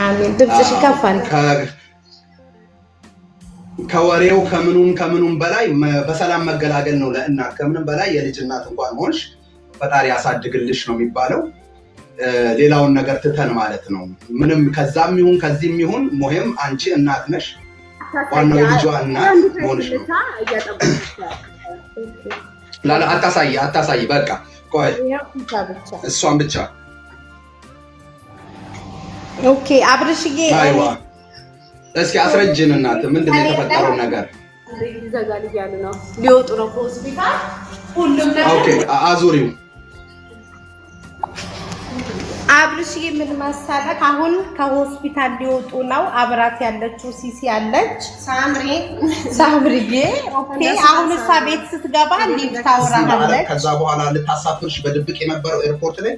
አሜን ድምጽሽ ከፋል ከወሬው ከምኑም በላይ በሰላም መገላገል ነው ለእናት ከምንም በላይ የልጅ እናት እንኳን ሆንሽ ፈጣሪ ያሳድግልሽ ነው የሚባለው ሌላውን ነገር ትተን ማለት ነው ምንም ከዛም ይሁን ከዚህም ይሁን ሙሄም አንቺ እናት ነሽ ዋናው የልጇ እናት ሆንሽ ነው ላላ አታሳይ በቃ ቆይ እሷን ብቻ ኦኬ አብርሽዬ አይዋ እስኪ አስረጅን እናት ምንድነው የተፈጠረው ነገር ይዘጋል ይያሉ ነው ሊወጡ ነው ከሆስፒታል ሁሉም ነገር ኦኬ አዙሪው አብርሽዬ ምን ማሳለክ አሁን ከሆስፒታል ሊወጡ ነው አብራት ያለችው ሲሲ ያለች ሳምሪዬ ኦኬ አሁን እሷ ቤት ስትገባ ሊፍት አውራለች ከዛ በኋላ ልታሳፍርሽ በድብቅ የነበረው ኤርፖርት ላይ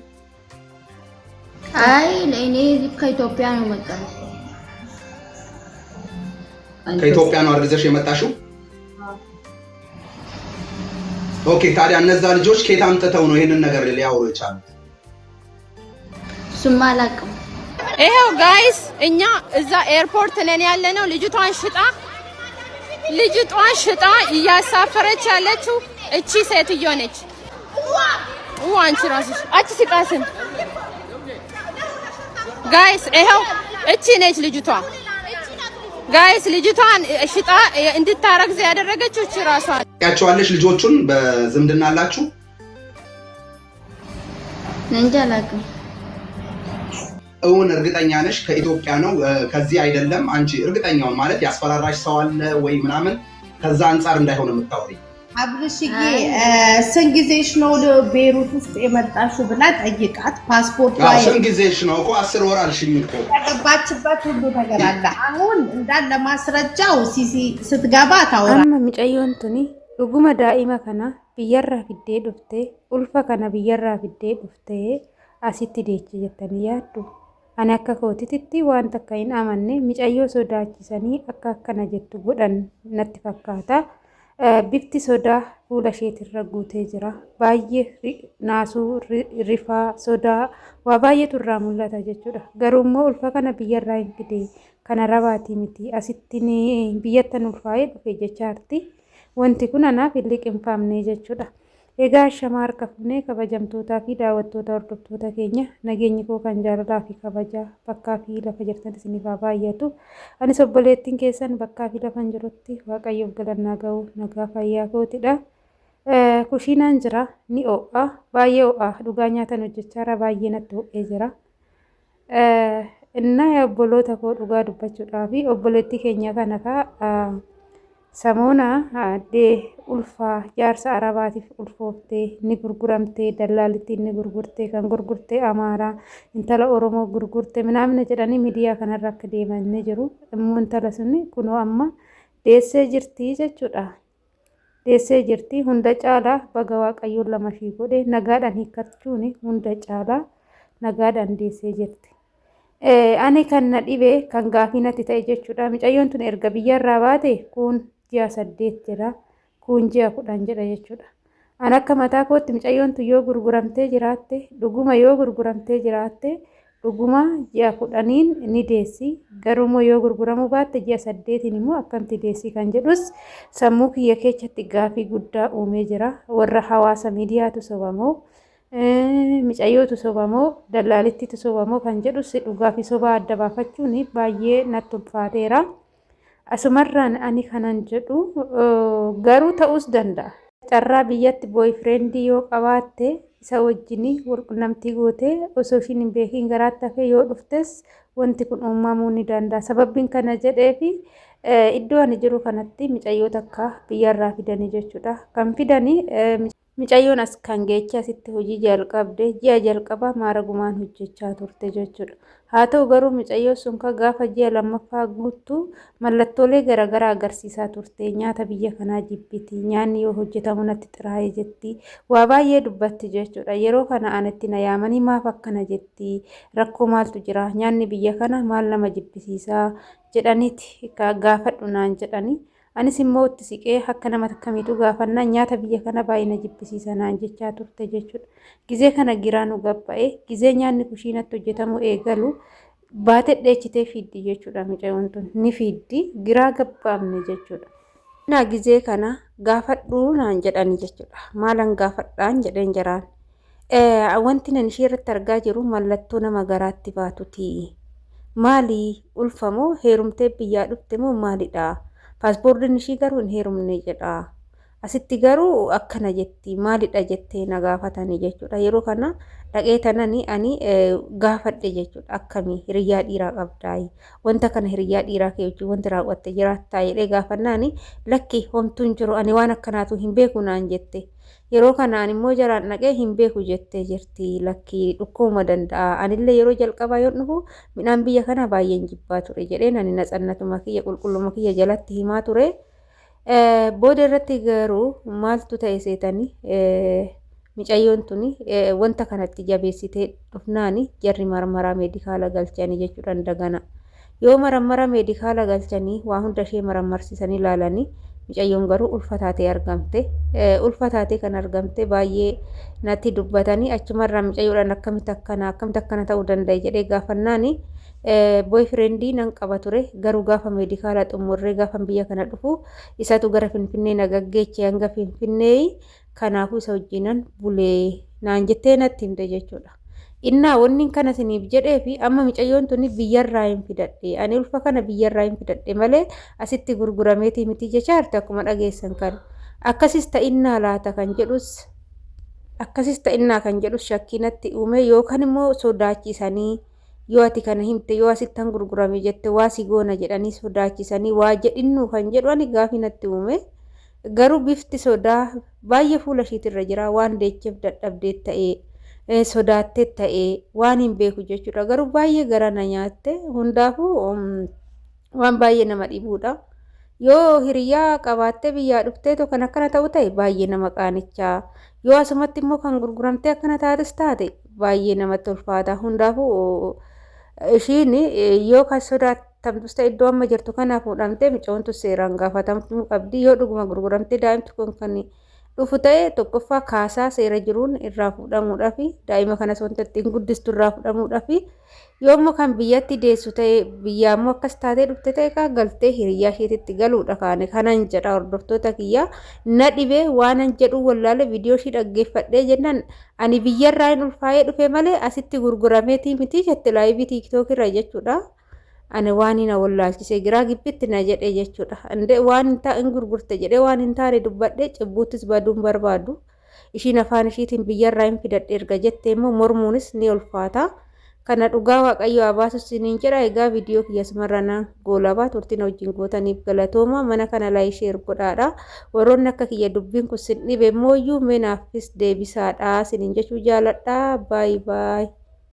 አይ ለኔ ከኢትዮጵያ ነው መጣው ከኢትዮጵያ ነው አርግዘሽ የመጣሽው ኦኬ ታዲያ እነዛ ልጆች ከየት አምጥተው ነው ይሄንን ነገር ሊያወሩ የቻሉት ሱማላቀም ይሄው ጋይስ እኛ እዛ ኤርፖርት ነን ያለነው ልጅቷን ሽጣ እያሳፈረች ያለችው እቺ ሴትዮ ነች አንቺ ራስሽ አቺ ሲቃስን ጋይስ ይሄው እቺ ነች ልጅቷ ጋይስ ልጅቷን ሽጣ እንድታረግዝ ያደረገችው እቺ ራሷ ያቻዋለሽ ልጆቹን በዝምድና አላችሁ እንጃላቀም እውን እርግጠኛ ነሽ ከኢትዮጵያ ነው ከዚህ አይደለም አንቺ እርግጠኛው ማለት ያስፈራራሽ ሰው አለ ወይ ምናምን ከዛ አንፃር እንዳይሆን የምታወሪ አብርሽዬ ስንጊዜሽ ነው ቤሩት ውስጥ የመጣሽው ብላ ጠይቃት ፓስፖርት ላይ ስንጊዜሽ ነው እኮ 10 ወር አልሽኝ እኮ ተቀባችበት ሁሉ ነገር አለ አሁን እንዳለ ማስረጃው ሲሲ ስትገባ ታወራ ምጨዮንቱኒ ዱጉማ ዳኢማ ከና ብየራ ፊዴ ዱፍቴ ኡልፋ ከና ብየራ ፊዴ ዱፍቴ አሲቲ ዴች ጀተን ያዱ ani akka kootitti waan takka hin amanne micayyoo sodaachisanii akka akkana jettu godhan natti fakkaata bifti sodaa fuula isheetirra guutee jira baay'ee naasuu rifaa sodaa waa baay'eetu irraa mul'ata jechuudha garuu immoo ulfa kana biyyarraa hin fide kana rabaatii miti asitti biyyattan ulfaa'ee dhufe jechaarti wanti kun anaaf hin liqinfamne jechuudha egaa shamaa harka fuunee kabajamtootaa fi daawwattoota hordoftoota keenya nageenyi koo kan jaalalaa fi kabajaa bakkaa fi lafa jirtan isiniif haa baay'atu anis obboleettiin keessan bakkaa fi lafa jirutti waaqayyoof galannaa ga'u nagaa fayyaa kootidha kushiinaan jira ni ho'a baay'ee ho'a dhugaa nyaatan hojjechaara baay'ee natti ho'ee jira innaa obboloota koo dhugaa dubbachuudhaa fi obboleettii keenya kana Samoona addee ulfaa jaarsa arabaatiif ulfooftee ni gurguramtee dallaallitti ni gurgurtee kan gurgurtee amaaraa intala oromoo gurgurtee minaamina jedhanii miidiyaa kanarra akka deemanii jiru immoo intala sunni kunoo amma deessee jirtii jechuudha deessee jirtii hunda caalaa baga waaqayyoon lama shii godhe nagaadhaan hiikkachuun hunda caalaa nagaadhaan deessee jirti ani kan na dhibee kan gaafii natti ta'e jechuudha micayyoon tun erga biyyarraa baate kun ji'a 8 jira kun ji'a 10 jedha jechuudha an akka mataa kootti micayyoon tun yoo gurguramtee jiraatte dhuguma yoo gurguramtee jiraatte dhuguma ji'a 10 ni deessi garuu yoo gurguramuu baatte ji'a 8 immoo akkamti deessi kan jedhus sammuu kiyya keessatti gaafii guddaa uumee jira warra hawaasa miidiyaatu sobamoo micayyootu sobamoo dallaalittitu sobamoo kan jedhus dhugaa fi sobaa adda baafachuun baay'ee natti ulfaateera asumarraan ani kanan jedhu garuu ta'us danda'a carraa biyyatti booyfriendii yoo qabaatte isa wajjin walqunnamtii gootee osoo ishiin hin beekiin garaatti hafee yoo dhuftes wanti kun uumamuu ni danda'a sababbiin kana jedheefi iddoo ani jiru kanatti micayyoota akka biyyarraa fidanii jechuudha kan fidanii micayyoon as kan geecha asitti hojii jalqabde ji'a jalqaba maaragumaan hojjechaa turte jechuudha haa ta'u garuu micayyoo sun ka gaafa ji'a lammaffaa guuttu mallattoolee garaagaraa agarsiisaa turte nyaata biyya kanaa jibbiti nyaanni yoo hojjetamu natti xiraa'ee jetti waa baay'ee dubbatti jechuudha yeroo kana anatti na yaamanii maaf akkana jetti rakkoo maaltu jira nyaanni biyya kana maal nama jibbisiisaa jedhaniiti gaafadhu naan jedhanii anis immoo itti siqee akka nama akkamiitu gaafannaa nyaata biyya kana baay'ina jibbisiisa naan jechaa turte jechuudha gizee kana giraanu gabba'e gizee nyaanni kushiinatti hojjetamu eegalu baatee dheechitee fiiddi jechuudha mucayyoon tun ni fiiddi giraa gabbaamne jechuudha. Na gizee kana gaafadhuu naan jedhani jechuudha. Maalan gaafadhaan jedheen jiraan. Wanti nan ishee irratti argaa jiru mallattoo nama garaatti baatuti. Maali ulfamoo heerumtee biyyaa dhufte moo maalidha? Paaspoortiin ishii garuu hin heerumne jedha. Asitti garuu akkana jetti maalidha jettee na gaafatanii jechuudha. Yeroo kana dhaqee tanani ani gaafadhe jechuudha. Akkamii hiriyaa dhiiraa qabdaayi. Wanta kana hiriyaa dhiiraa kee wajjin wanti raawwatte jiraattaa jedhee gaafannaani lakki homtuun jiru ani waan akkanaatu hin beeku naan jette. Yeroo kanaan immoo jaraan dhaqee hin beeku jettee jirti lakki dhukkuma danda'a. Anillee yeroo jalqabaa yoo dhufu midhaan biyya kana baay'een jibbaa ture jedheen ani natsannatuma kiyya qulqulluma kiyya jalatti himaa ture. Booda irratti garuu maaltu ta'e seetanii mucayyoon tuni wanta kanatti jabeessitee dhufnaani jarri marmaraa meedikaala galchanii jechuudhaan dagana. Yoo marmaraa meedikaala galchanii waa hunda ishee marmarsisanii ilaalanii mucayyoon garuu ulfataatee argamte. Ulfataatee kan argamte baay'ee natti dubbatanii achumarraa mucayyoodhaan akkamitti akkana ta'uu danda'e jedhee gaafannaani. Boyfriendii nan qaba ture garuu gaafa meedikaala xumurree gaafa biyya kana dhufu isatu gara Finfinnee na gaggeesse hanga Finfinnee kanaafuu isa wajjinan bulee naan jettee natti himte jechuudha. Innaa wanni kana siniif jedhee fi amma mucayyoon tuni biyyarraa hin fidadhe ani ulfa kana biyyarraa hin fidadhe malee asitti gurgurameetii miti jechaarte akkuma dhageessan kan akkasis ta'innaa laata kan jedhus shakkii natti uume yookaan immoo sodaachisanii yoo ati kana himte yoo asittan gurgurame jette waa si goona jedhanii sodaachisanii waa jedhinnu kan jedhu ani gaafii natti uume garuu bifti sodaa baay'ee fuula ishiitirra jira waan deecheef dadhabdee ta'ee sodaattee ta'ee waan hin beeku jechuudha garuu baay'ee gara na nyaatte hundaafuu waan baay'ee nama dhibuudha yoo hiriyaa qabaattee biyyaa dhuftee kan akkana ta'u ta'e baay'ee nama qaanichaa yoo asumatti immoo kan gurguramtee akkana taates taate baay'ee namatti ulfaata hundaafuu ishiin yoo kan sodaatamtus ta'e iddoo amma jirtu kanaaf fuudhamtee mucayyoon seeraan gaafatamuu qabdi yoo dhuguma gurguramtee daa'imti kun kan dhufu ta'e tokkoffaa kaasaa seera jiruun irraa fuudhamuudhaaf daa'ima kanas wanta ittiin guddistu irraa fuudhamuudhaaf yoo immoo kan biyyatti deessu ta'e biyyaa immoo akkas taatee dhufte ta'e kaa galtee hiriyaa isheetitti galuudha kaane kanan jedha hordoftoota kiyyaa na dhibee waanan jedhu wallaale viidiyoo ishii dhaggeeffadhee jennaan ani biyyarraa hin ulfaa'ee dhufe malee asitti gurgurameetii miti jette laayivii tiiktookirra jechuudha. Ani waan hin wallaalchise giraa gibbitti na jedhe jechuudha. Ande waan hin gurgurte jedhee waan hin taane dubbadhee cibbuuttis baduun barbaadu. Ishiin afaan ishiitiin biyyarraa hin fidadhe erga jettee immoo mormuunis ni ulfaata. Kana dhugaa waaqayyo abaasus siniin jedha egaa viidiyoo kiyya sumarranaan goolabaa turtiin wajjin gootaniif galatooma mana kana laayik sheer godhaadha. Warroonni akka kiyya dubbiin kun sin dhibe mooyyuu meenaafis deebisaadha siniin jechuu jaaladha. Baay baay.